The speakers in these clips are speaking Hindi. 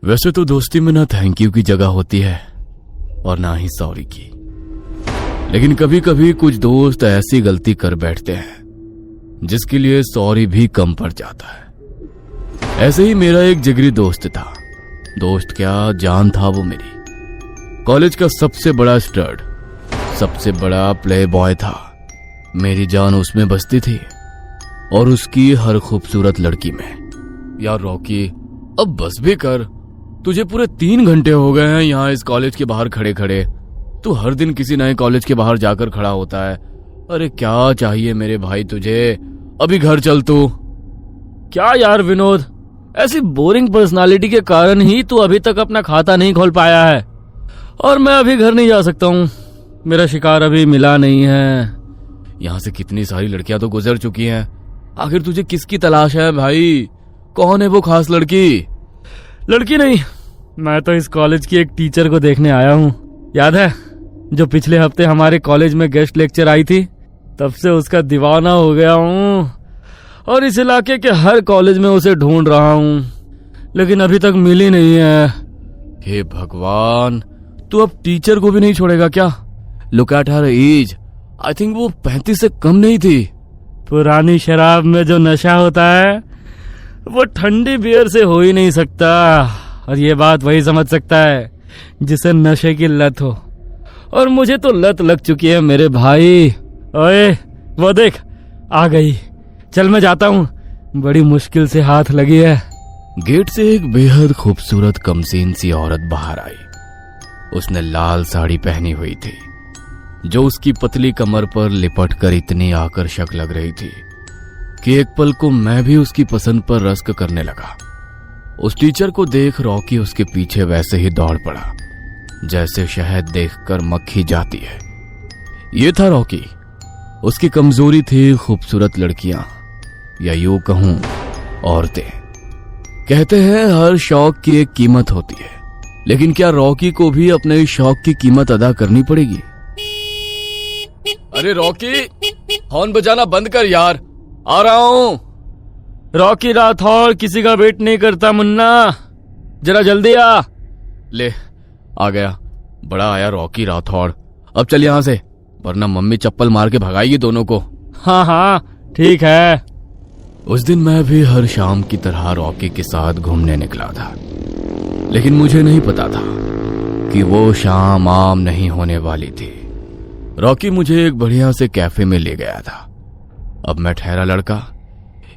वैसे तो दोस्ती में ना थैंक यू की जगह होती है और ना ही सॉरी की, लेकिन कभी कभी कुछ दोस्त ऐसी गलती कर बैठते हैं जिसके लिए सॉरी भी कम पड़ जाता है। ऐसे ही मेरा एक जिगरी दोस्त था। दोस्त क्या, जान था वो मेरी। कॉलेज का सबसे बड़ा स्टड, सबसे बड़ा प्ले बॉय था। मेरी जान उसमें बसती थी और उसकी हर खूबसूरत लड़की में। यार रॉकी, अब बस भी कर। तुझे पूरे 3 घंटे हो गए हैं यहाँ इस कॉलेज के बाहर खड़े खड़े। तू हर दिन किसी नए कॉलेज के बाहर जाकर खड़ा होता है। अरे क्या चाहिए मेरे भाई तुझे? अभी घर चल तू। क्या यार विनोद, ऐसी बोरिंग पर्सनालिटी के कारण ही तू अभी तक अपना खाता नहीं खोल पाया है और मैं अभी घर नहीं जा सकता हूँ। मेरा शिकार अभी मिला नहीं है। यहाँ से कितनी सारी लड़कियां तो गुजर चुकी हैं। आखिर तुझे किसकी तलाश है भाई? कौन है वो खास लड़की? लड़की नहीं, मैं तो इस कॉलेज की एक टीचर को देखने आया हूँ। याद है जो पिछले हफ्ते हमारे कॉलेज में गेस्ट लेक्चर आई थी? तब से उसका दीवाना हो गया हूँ और इस इलाके के हर कॉलेज में उसे ढूंढ रहा हूँ, लेकिन अभी तक मिली नहीं है। हे भगवान, तू अब टीचर को भी नहीं छोड़ेगा क्या? Look at her age, I think वो 35 से कम नहीं थी। पुरानी शराब में जो नशा होता है वो ठंडी बियर से हो ही नहीं सकता, और ये बात वही समझ सकता है जिसे नशे की लत हो, और मुझे तो लत लग चुकी है मेरे भाई। ओए वो देख, आ गई। चल मैं जाता हूँ, बड़ी मुश्किल से हाथ लगी है। गेट से एक बेहद खूबसूरत कमसीन सी औरत बाहर आई। उसने लाल साड़ी पहनी हुई थी जो उसकी पतली कमर पर लिपट कर इतनी आकर्षक लग रही थी कि एक पल को मैं भी उसकी पसंद पर रस्क करने लगा। उस टीचर को देख रॉकी उसके पीछे वैसे ही दौड़ पड़ा जैसे शहद देखकर मक्खी जाती है। ये था रॉकी। उसकी कमजोरी थी खूबसूरत लड़कियां, या यूं कहूं औरतें। कहते हैं हर शौक की एक कीमत होती है, लेकिन क्या रॉकी को भी अपने इस शौक की कीमत अदा करनी पड़ेगी? अरे रॉकी, हॉर्न बजाना बंद कर यार, आ रहा हूं। रॉकी राठौड़ किसी का वेट नहीं करता मुन्ना, जरा जल्दी आ। ले आ गया, बड़ा आया रॉकी राठौड़। अब चल यहां से, वरना मम्मी चप्पल मार के भगाएगी दोनों को। हाँ हाँ ठीक है। उस दिन मैं भी हर शाम की तरह रॉकी के साथ घूमने निकला था, लेकिन मुझे नहीं पता था कि वो शाम आम नहीं होने वाली थी। रॉकी मुझे एक बढ़िया से कैफे में ले गया था। अब मैं ठहरा लड़का,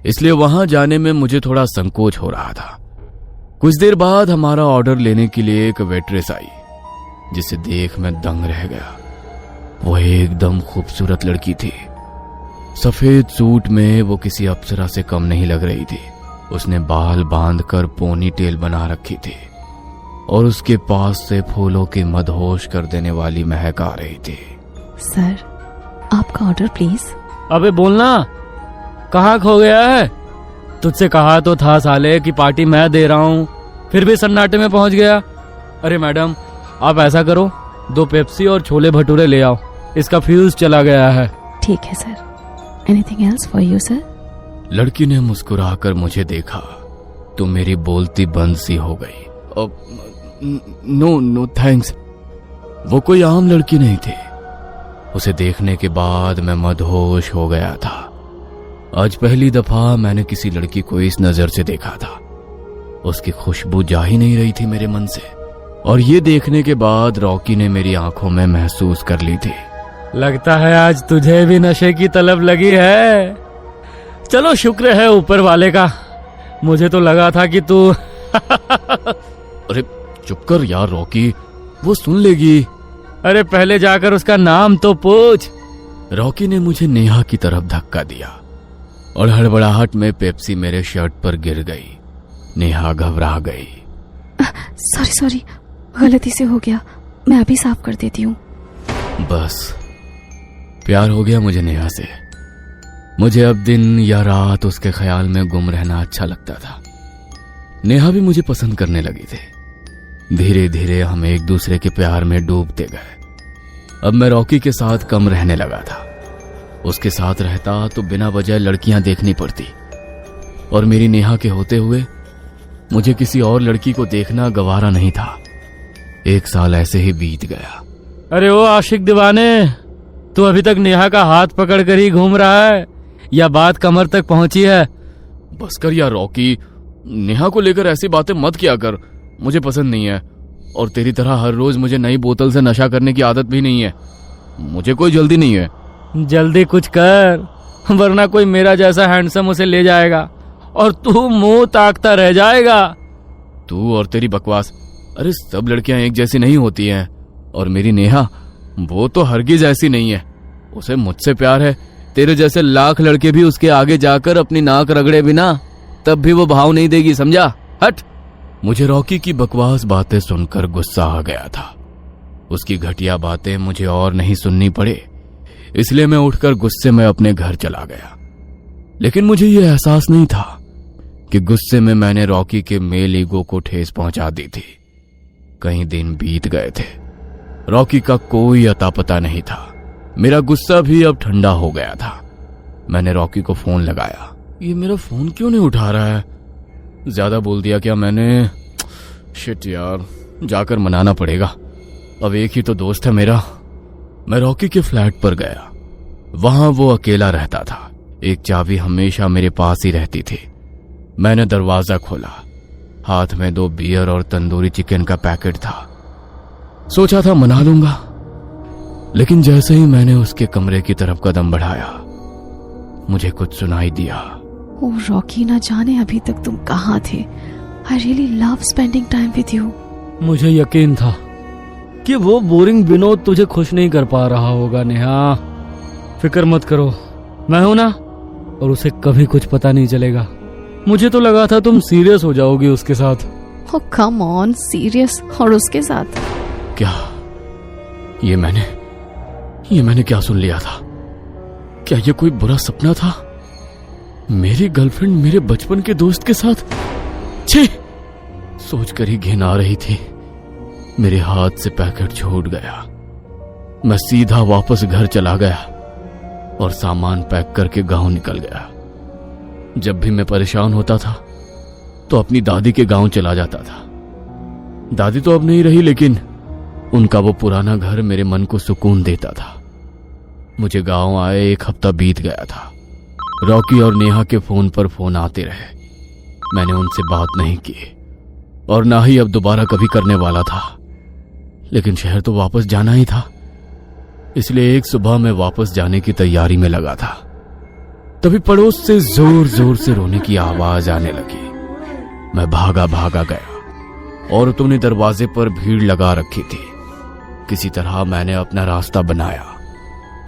इसलिए वहां जाने में मुझे थोड़ा संकोच हो रहा था। कुछ देर बाद हमारा ऑर्डर लेने के लिए एक वेट्रेस आई, जिसे देख मैं दंग रह गया। वो एकदम खूबसूरत लड़की थी। सफेद सूट में वो किसी अप्सरा से कम नहीं लग रही थी। उसने बाल बांधकर पोनी टेल बना रखी थी और उसके पास से फूलों की मदहोश कर देने वाली महक आ रही थी। सर, आपका ऑर्डर प्लीज। अबे बोलना, कहाँ खो गया है? तुझसे कहा तो था साले कि पार्टी मैं दे रहा हूँ, फिर भी सन्नाटे में पहुंच गया। अरे मैडम, आप ऐसा करो, 2 पेप्सी और छोले भटूरे ले आओ, इसका फ्यूज चला गया है। ठीक है sir. Anything else for you sir? लड़की ने मुस्कुराकर मुझे देखा तो मेरी बोलती बंद सी हो गई। No thanks. वो कोई आम लड़की नहीं थी। उसे देखने के बाद मैं मदहोश हो गया था। आज पहली दफा मैंने किसी लड़की को इस नजर से देखा था। उसकी खुशबू जा ही नहीं रही थी मेरे मन से, और ये देखने के बाद रॉकी ने मेरी आंखों में महसूस कर ली थी। लगता है आज तुझे भी नशे की तलब लगी है। चलो शुक्र है ऊपर वाले का, मुझे तो लगा था कि तू अरे चुप कर यार रॉकी, वो सुन लेगी। अरे पहले जाकर उसका नाम तो पूछ। रॉकी ने मुझे नेहा की तरफ धक्का दिया और हड़बड़ाहट में पेप्सी मेरे शर्ट पर गिर गई। नेहा घबरा गई। सॉरी, गलती से हो गया, मैं अभी साफ कर देती हूँ। बस प्यार हो गया मुझे नेहा से। मुझे अब दिन या रात उसके ख्याल में गुम रहना अच्छा लगता था। नेहा भी मुझे पसंद करने लगी थी। धीरे धीरे हम एक दूसरे के प्यार में डूबते गए। अब मैं रॉकी के साथ कम रहने लगा था। उसके साथ रहता तो बिना वजह लड़कियां देखनी पड़ती, और मेरी नेहा के होते हुए मुझे किसी और लड़की को देखना गवारा नहीं था। 1 साल ऐसे ही बीत गया। अरे ओ आशिक दीवाने, तू अभी तक नेहा का हाथ पकड़ कर ही घूम रहा है या बात कमर तक पहुंची है? बस कर यार रॉकी, नेहा को लेकर ऐसी बातें मत किया कर, मुझे पसंद नहीं है। और तेरी तरह हर रोज मुझे नई बोतल से नशा करने की आदत भी नहीं है। मुझे कोई जल्दी नहीं है। जल्दी कुछ कर, वरना कोई मेरा जैसा हैंडसम उसे ले जाएगा और तू मुंह ताकता रह जाएगा। तू और तेरी बकवास। अरे सब लड़कियां एक जैसी नहीं होती हैं, और मेरी नेहा वो तो हरगिज ऐसी नहीं है। उसे मुझसे प्यार है। तेरे जैसे लाख लड़के भी उसके आगे जाकर अपनी नाक रगड़े बिना तब भी वो भाव नहीं देगी, समझा? हट। मुझे रॉकी की बकवास बातें सुनकर गुस्सा आ गया था। उसकी घटिया बातें मुझे और नहीं सुननी पड़े, इसलिए मैं उठकर गुस्से में अपने घर चला गया। लेकिन मुझे यह एहसास नहीं था कि गुस्से में मैंने रॉकी के मेल ईगो को ठेस पहुंचा दी थी। कई दिन बीत गए थे, रॉकी का कोई अता पता नहीं था। मेरा गुस्सा भी अब ठंडा हो गया था। मैंने रॉकी को फोन लगाया। ये मेरा फोन क्यों नहीं उठा रहा है? ज्यादा बोल दिया क्या मैंने? शिट यार, जाकर मनाना पड़ेगा। अब एक ही तो दोस्त है मेरा। मैं रॉकी के फ्लैट पर गया। वहां वो अकेला रहता था। एक चाबी हमेशा मेरे पास ही रहती थी। मैंने दरवाजा खोला। हाथ में 2 बियर और तंदूरी चिकन का पैकेट था। सोचा था मना लूंगा, लेकिन जैसे ही मैंने उसके कमरे की तरफ कदम बढ़ाया, मुझे कुछ सुनाई दिया। ओ रॉकी, ना जाने अभी तक तुम कहाँ थे। I really love spending time with you. मुझे यकीन था कि वो बोरिंग विनोद तुझे खुश नहीं कर पा रहा होगा। नेहा, फिक्र मत करो, मैं हूं ना, और उसे कभी कुछ पता नहीं चलेगा। मुझे तो लगा था तुम सीरियस हो जाओगी उसके साथ। ओ कम ऑन, सीरियस और उसके साथ? क्या ये मैंने क्या सुन लिया था? क्या ये कोई बुरा सपना था? मेरी गर्लफ्रेंड मेरे बचपन के दोस्त के साथ? छी! सोचकर ही घिन आ रही थी। मेरे हाथ से पैकेट छूट गया। मैं सीधा वापस घर चला गया और सामान पैक करके गांव निकल गया। जब भी मैं परेशान होता था तो अपनी दादी के गांव चला जाता था। दादी तो अब नहीं रही, लेकिन उनका वो पुराना घर मेरे मन को सुकून देता था। मुझे गांव आए 1 हफ्ता बीत गया था। रॉकी और नेहा के फोन पर फोन आते रहे। मैंने उनसे बात नहीं की और ना ही अब दोबारा कभी करने वाला था। लेकिन शहर तो वापस जाना ही था, इसलिए एक सुबह मैं वापस जाने की तैयारी में लगा था। तभी पड़ोस से जोर जोर से रोने की आवाज आने लगी। मैं भागा गया। औरतों ने दरवाजे पर भीड़ लगा रखी थी। किसी तरह मैंने अपना रास्ता बनाया।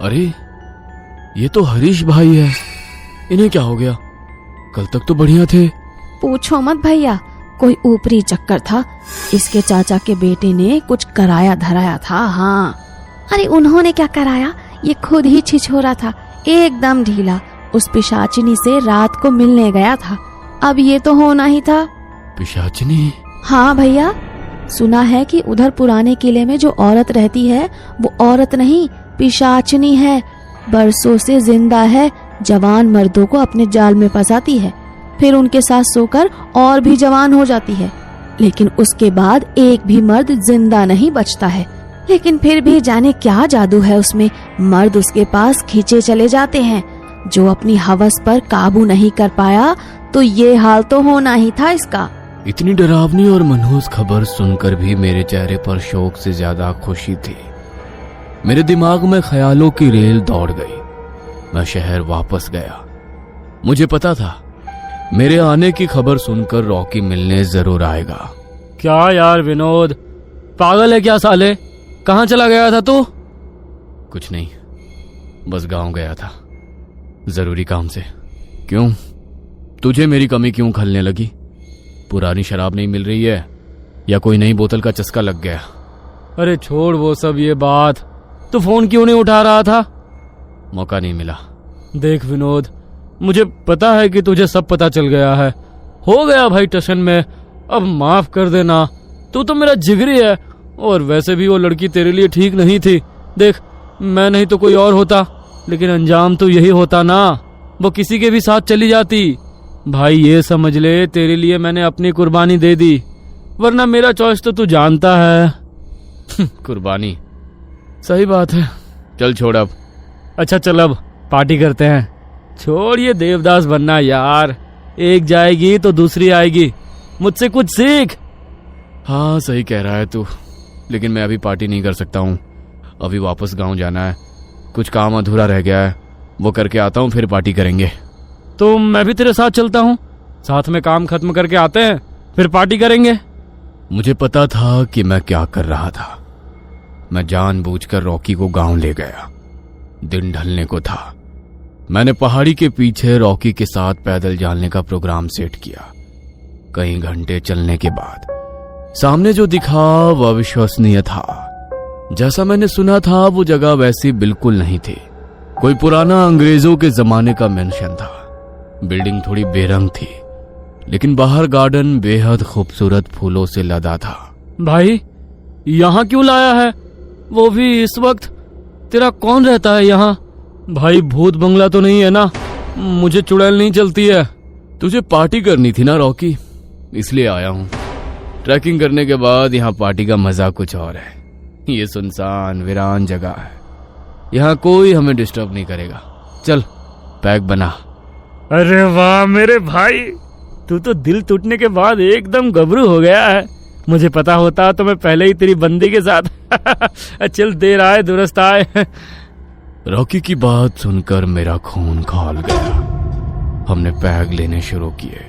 अरे ये तो हरीश भाई है। इन्हें क्या हो गया? कल तक तो बढ़िया थे। पूछो मत भैया, कोई ऊपरी चक्कर था। इसके चाचा के बेटे ने कुछ कराया धराया था। हाँ, अरे उन्होंने क्या कराया, ये खुद ही छिछोरा था, एकदम ढीला। उस पिशाचिनी से रात को मिलने गया था। अब ये तो होना ही था। पिशाचिनी? हाँ भैया, सुना है कि उधर पुराने किले में जो औरत रहती है वो औरत नहीं, पिशाचिनी है। बरसों से जिंदा है। जवान मर्दों को अपने जाल में फंसाती है, फिर उनके साथ सोकर और भी जवान हो जाती है। लेकिन उसके बाद एक भी मर्द जिंदा नहीं बचता है। लेकिन फिर भी जाने क्या जादू है उसमें, मर्द उसके पास खींचे चले जाते हैं। जो अपनी हवस पर काबू नहीं कर पाया तो ये हाल तो होना ही था इसका। इतनी डरावनी और मनहूस खबर सुनकर भी मेरे चेहरे पर शौक से ज्यादा खुशी थी। मेरे दिमाग में ख्यालों की रेल दौड़ गई। मैं शहर वापस गया। मुझे पता था मेरे आने की खबर सुनकर रॉकी मिलने जरूर आएगा। क्या यार विनोद, पागल है क्या साले? कहाँ चला गया था तू? कुछ नहीं, बस गांव गया था, जरूरी काम से। क्यों, तुझे मेरी कमी क्यों खलने लगी? पुरानी शराब नहीं मिल रही है या कोई नई बोतल का चस्का लग गया? अरे छोड़ वो सब, ये बात तू फोन क्यों नहीं उठा रहा था? मौका नहीं मिला। देख विनोद, मुझे पता है कि तुझे सब पता चल गया है। हो गया भाई टशन में, अब माफ कर देना। तू तो मेरा जिगरी है, और वैसे भी वो लड़की तेरे लिए ठीक नहीं थी। देख, मैं नहीं तो कोई और होता, लेकिन अंजाम तो यही होता ना। वो किसी के भी साथ चली जाती। भाई ये समझ ले, तेरे लिए मैंने अपनी कुर्बानी दे दी, वरना मेरा चॉइस तो तू जानता है। कुर्बानी? सही बात है, चल छोड़ अब। अच्छा चल अब पार्टी करते हैं। छोड़ ये देवदास बनना यार, एक जाएगी तो दूसरी आएगी, मुझसे कुछ सीख। हाँ सही कह रहा है तू, लेकिन मैं अभी पार्टी नहीं कर सकता हूँ। अभी वापस गांव जाना है, कुछ काम अधूरा रह गया है, वो करके आता हूँ, फिर पार्टी करेंगे। तो मैं भी तेरे साथ चलता हूँ, साथ में काम खत्म करके आते हैं, फिर पार्टी करेंगे। मुझे पता था कि मैं क्या कर रहा था। मैं जानबूझकर रॉकी को गांव ले गया। दिन ढलने को था। मैंने पहाड़ी के पीछे रॉकी के साथ पैदल जाने का प्रोग्राम सेट किया। कई घंटे चलने के बाद सामने जो दिखा वह अविश्वसनीय था। जैसा मैंने सुना था वो जगह वैसी बिल्कुल नहीं थी। कोई पुराना अंग्रेजों के जमाने का मेंशन था। बिल्डिंग थोड़ी बेरंग थी, लेकिन बाहर गार्डन बेहद खूबसूरत फूलों से लदा था। भाई यहाँ क्यों लाया है, वो भी इस वक्त? तेरा कौन रहता है यहाँ? भाई भूत बंगला तो नहीं है ना? मुझे चुड़ैल नहीं चलती है। तुझे पार्टी करनी थी ना रॉकी, इसलिए आया हूँ। ट्रैकिंग करने के बाद यहाँ पार्टी का मजा कुछ और है। ये सुनसान वीरान जगह है, यहाँ कोई हमें डिस्टर्ब नहीं करेगा। चल पैक बना। अरे वाह मेरे भाई, तू तो दिल टूटने के बाद एकदम गबरू हो गया है। मुझे पता होता तो मैं पहले ही तेरी बंदी के साथ चल देर आए दुरुस्त आए। रॉकी की बात सुनकर मेरा खून खौल गया। हमने पैग लेने शुरू किए।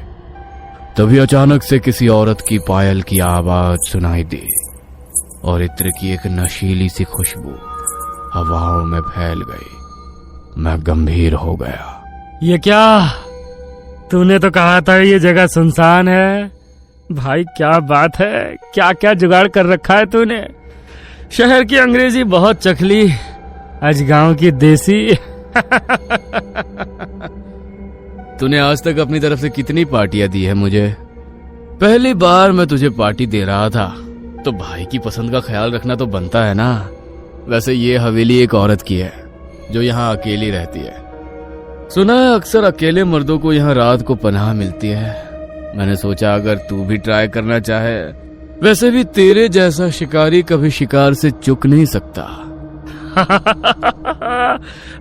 तभी अचानक से किसी औरत की पायल की आवाज सुनाई दी और इत्र की एक नशीली सी खुशबू हवाओं में फैल गई। मैं गंभीर हो गया। ये क्या? तूने तो कहा था ये जगह सुनसान है। भाई क्या बात है, क्या क्या जुगाड़ कर रखा है तूने। शहर की अंग्रेजी बहुत चखली, आज गांव की देसी। तूने आज तक अपनी तरफ से कितनी पार्टियां दी है मुझे? पहली बार मैं तुझे पार्टी दे रहा था, तो भाई की पसंद का ख्याल रखना तो बनता है ना। वैसे ये हवेली एक औरत की है जो यहाँ अकेली रहती है। सुना है अक्सर अकेले मर्दों को यहाँ रात को पनाह मिलती है। मैंने सोचा अगर तू भी ट्राई करना चाहे। वैसे भी तेरे जैसा शिकारी कभी शिकार से चूक नहीं सकता।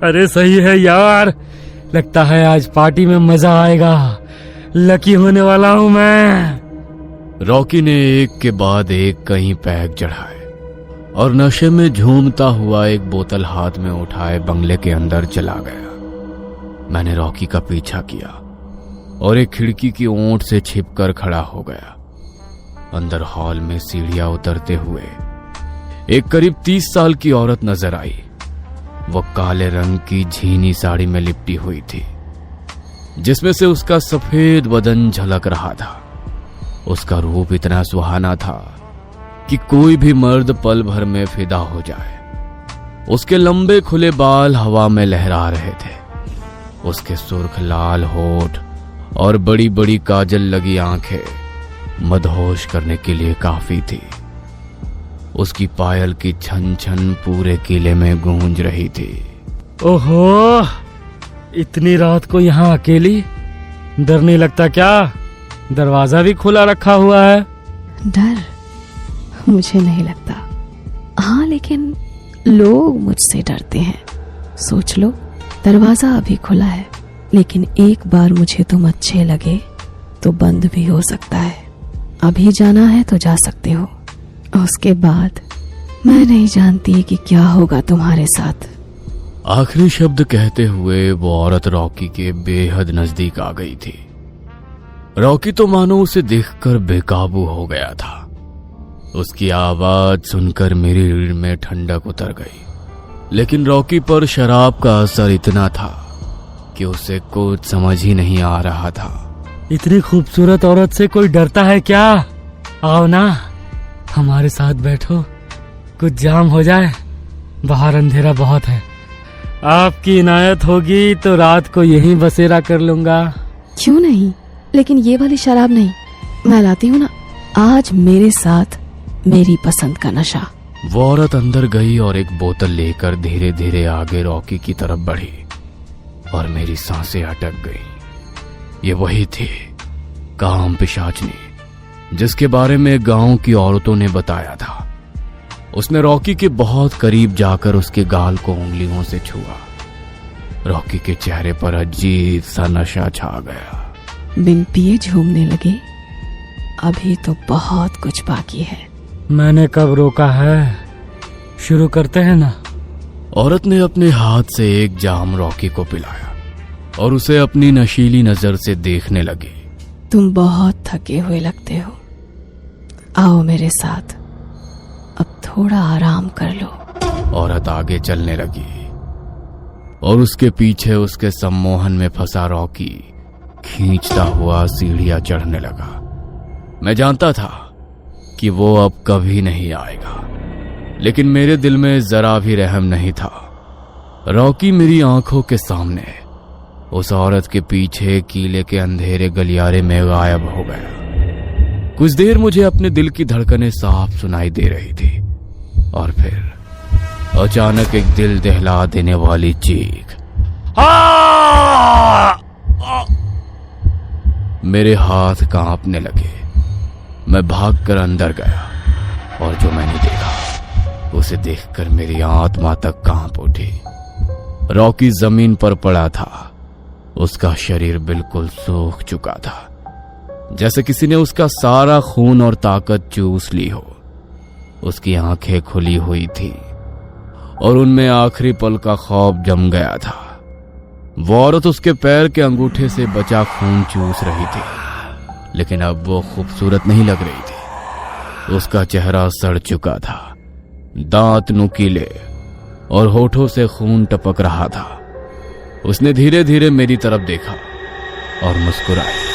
अरे सही है यार, लगता है आज पार्टी में मजा आएगा। लकी होने वाला हूं मैं। रॉकी ने एक के बाद एक कई पैक चढ़ाए और नशे में झूमता हुआ एक बोतल हाथ में उठाए बंगले के अंदर चला गया। मैंने रॉकी का पीछा किया और एक खिड़की की ओट से छिपकर खड़ा हो गया। अंदर हॉल में सीढ़ियां उतरते हुए एक करीब 30 साल की औरत नजर आई। वो काले रंग की झीनी साड़ी में लिपटी हुई थी, जिसमें से उसका सफेद बदन झलक रहा था। उसका रूप इतना सुहाना था कि कोई भी मर्द पल भर में फिदा हो जाए। उसके लंबे खुले बाल हवा में लहरा रहे थे। उसके सुर्ख लाल होठ और बड़ी बड़ी काजल लगी आंखें मदहोश करने के लिए काफी थी। उसकी पायल की छन छन पूरे किले में गूंज रही थी। ओहो, इतनी रात को यहाँ अकेली? डर नहीं लगता क्या? दरवाजा भी खुला रखा हुआ है। डर मुझे नहीं लगता, हाँ लेकिन लोग मुझसे डरते हैं। सोच लो, दरवाजा अभी खुला है, लेकिन एक बार मुझे तुम अच्छे लगे तो बंद भी हो सकता है। अभी जाना है तो जा सकते हो, उसके बाद मैं नहीं जानती कि क्या होगा तुम्हारे साथ। आखिरी शब्द कहते हुए वो औरत रॉकी के बेहद नजदीक आ गई थी। रॉकी तो मानो उसे देखकर बेकाबू हो गया था। उसकी आवाज सुनकर मेरी रीढ़ में ठंडक उतर गई, लेकिन रॉकी पर शराब का असर इतना था कि उसे कुछ समझ ही नहीं आ रहा था। इतनी खूबसूरत औरत से कोई डरता है क्या? आओ ना, हमारे साथ बैठो, कुछ जाम हो जाए। बाहर अंधेरा बहुत है। आपकी इनायत होगी तो रात को यहीं बसेरा कर लूंगा। क्यों नहीं, लेकिन ये वाली शराब नहीं, मैं लाती हूँ ना। आज मेरे साथ मेरी पसंद का नशा। वो औरत अंदर गई और एक बोतल लेकर धीरे धीरे आगे रॉकी की तरफ बढ़ी और मेरी सांसें अटक गई। ये वही थी, काम पिशाचनी, जिसके बारे में गांव की औरतों ने बताया था। उसने रॉकी के बहुत करीब जाकर उसके गाल को उंगलियों से छुआ। रॉकी के चेहरे पर अजीब सा नशा छा गया। बिन पिए झूमने लगे। अभी तो बहुत कुछ बाकी है। मैंने कब रोका है, शुरू करते हैं ना। औरत ने अपने हाथ से एक जाम रॉकी को पिलाया और उसे अपनी नशीली नजर से देखने लगी। तुम बहुत थके हुए लगते हो, आओ मेरे साथ, अब थोड़ा आराम कर लो। औरत आगे चलने लगी और उसके पीछे उसके सम्मोहन में फंसा रॉकी खींचता हुआ सीढ़ियां चढ़ने लगा। मैं जानता था कि वो अब कभी नहीं आएगा, लेकिन मेरे दिल में जरा भी रहम नहीं था। रॉकी मेरी आंखों के सामने उस औरत के पीछे कीले के अंधेरे गलियारे में गायब हो गया। कुछ देर मुझे अपने दिल की धड़कनें साफ सुनाई दे रही थी और फिर अचानक एक दिल दहला देने वाली चीख। मेरे हाथ कांपने लगे। मैं भागकर अंदर गया और जो मैंने देखा उसे देखकर मेरी आत्मा तक कांप उठी। रॉकी जमीन पर पड़ा था। उसका शरीर बिल्कुल सूख चुका था, जैसे किसी ने उसका सारा खून और ताकत चूस ली हो। उसकी आंखें खुली हुई थी और उनमें आखिरी पल का खौफ जम गया था। वो औरत उसके पैर के अंगूठे से बचा खून चूस रही थी, लेकिन अब वो खूबसूरत नहीं लग रही थी। उसका चेहरा सड़ चुका था, दांत नुकीले और होठों से खून टपक रहा था। उसने धीरे धीरे मेरी तरफ देखा और मुस्कुराई।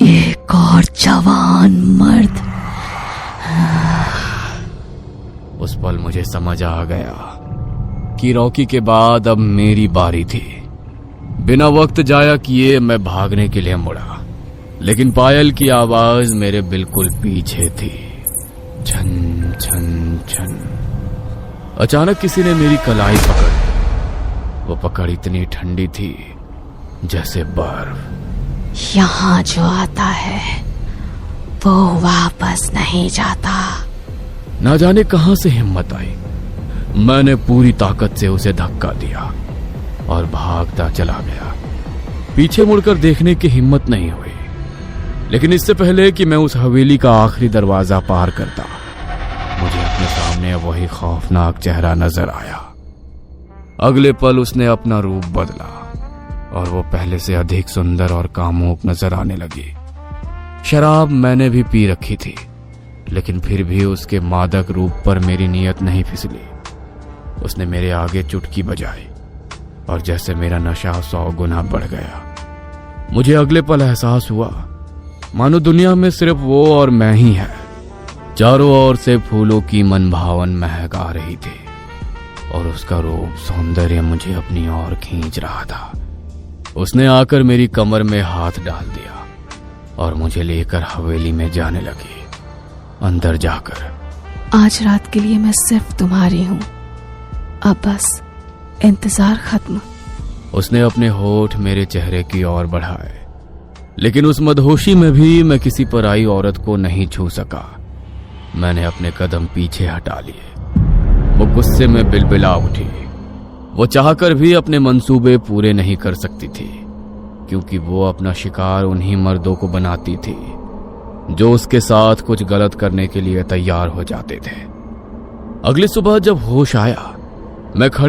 एक और जवान मर्द। उस पल मुझे समझ आ गया कि रॉकी के बाद अब मेरी बारी थी। बिना वक्त जाया किए मैं भागने के लिए मुड़ा, लेकिन पायल की आवाज मेरे बिल्कुल पीछे थी। छन छन छन। अचानक किसी ने मेरी कलाई पकड़ी। वो पकड़ इतनी ठंडी थी जैसे बर्फ। यहाँ जो आता है वो वापस नहीं जाता। ना जाने कहां से हिम्मत आई। मैंने पूरी ताकत से उसे धक्का दिया और भागता चला गया। पीछे मुड़कर देखने की हिम्मत नहीं हुई, लेकिन इससे पहले कि मैं उस हवेली का आखिरी दरवाजा पार करता, मुझे अपने सामने वही खौफनाक चेहरा नजर आया। अगले पल उसने अपना रूप बदला और वो पहले से अधिक सुंदर और कामुक नजर आने लगी। शराब मैंने भी पी रखी थी, लेकिन फिर भी उसके मादक रूप पर मेरी नीयत नहीं फिसली। उसने मेरे आगे चुटकी बजाई और जैसे मेरा नशा 100 गुना बढ़ गया। मुझे अगले पल एहसास हुआ मानो दुनिया में सिर्फ वो और मैं ही है। चारों ओर से फूलों की मनभावन महक आ रही थी और उसका रूप सौंदर्य मुझे अपनी ओर खींच रहा था। उसने आकर मेरी कमर में हाथ डाल दिया और मुझे लेकर हवेली में जाने लगी। अंदर जाकर, आज रात के लिए मैं सिर्फ तुम्हारी हूँ, अब बस इंतजार खत्म। उसने अपने होठ मेरे चेहरे की ओर बढ़ाए, लेकिन उस मदहोशी में भी मैं किसी पराई औरत को नहीं छू सका। मैंने अपने कदम पीछे हटा लिए। वो गुस्से में बिलबिला उठी। वो चाहकर भी अपने मंसूबे पूरे नहीं कर सकती थी, क्योंकि वो अपना शिकार उन्हीं मर्दों को बनाती थी जो उसके साथ कुछ गलत करने के लिए तैयार हो जाते थे। अगली सुबह जब होश आया, मैं खड़े